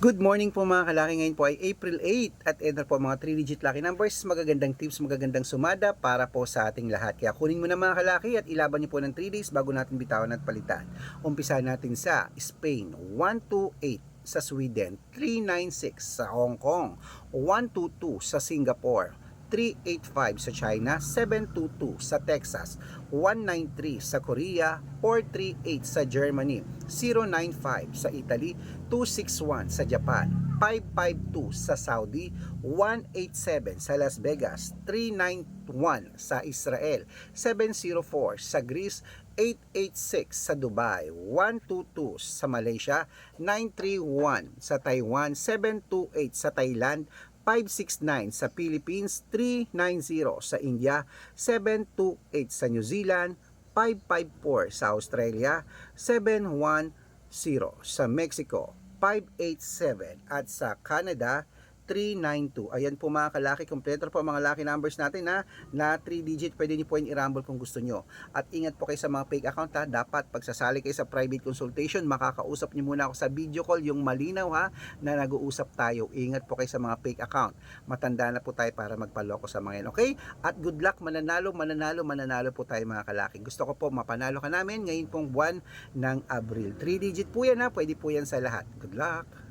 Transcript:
Good morning po mga kalaki. Ngayon po ay April 8 at ito po mga 3-digit lucky numbers. Magagandang tips, magagandang sumada para po sa ating lahat. Kaya kunin mo na mga kalaki at ilaban niyo po ng 3 days bago natin bitawan at palitan. Umpisa natin sa Spain, 128 sa Sweden, 396 sa Hong Kong, 122 sa Singapore, 385 sa China, 722 sa Texas, 193 sa Korea, 438 sa Germany, 095 sa Italy, 261 sa Japan, 552 sa Saudi, 187 sa Las Vegas, 391 sa Israel, 704 sa Greece, 886 sa Dubai, 122 sa Malaysia, 931 sa Taiwan, 728 sa Thailand, 569 sa Philippines, 390 sa India, 728 sa New Zealand, 554 sa Australia, 710 sa Mexico, 587 at sa Canada 392. Ayan po mga kalaki, kompleto po mga lucky numbers natin na 3 digit. Pwede niyo po yung i-rumble kung gusto niyo. At ingat po kayo sa mga fake account ha. Dapat pagsasali kayo sa private consultation, makakausap niyo muna ako sa video call, yung malinaw na nag-uusap tayo. Ingat po kayo sa mga fake account. Matanda na po tayo para magpaloko sa mga yan. Okay? At good luck, mananalo po tayo mga kalaki. Gusto ko po mapanalo ka namin ngayon pong buwan ng Abril. 3 digit po yan ha. Pwede po yan sa lahat. Good luck!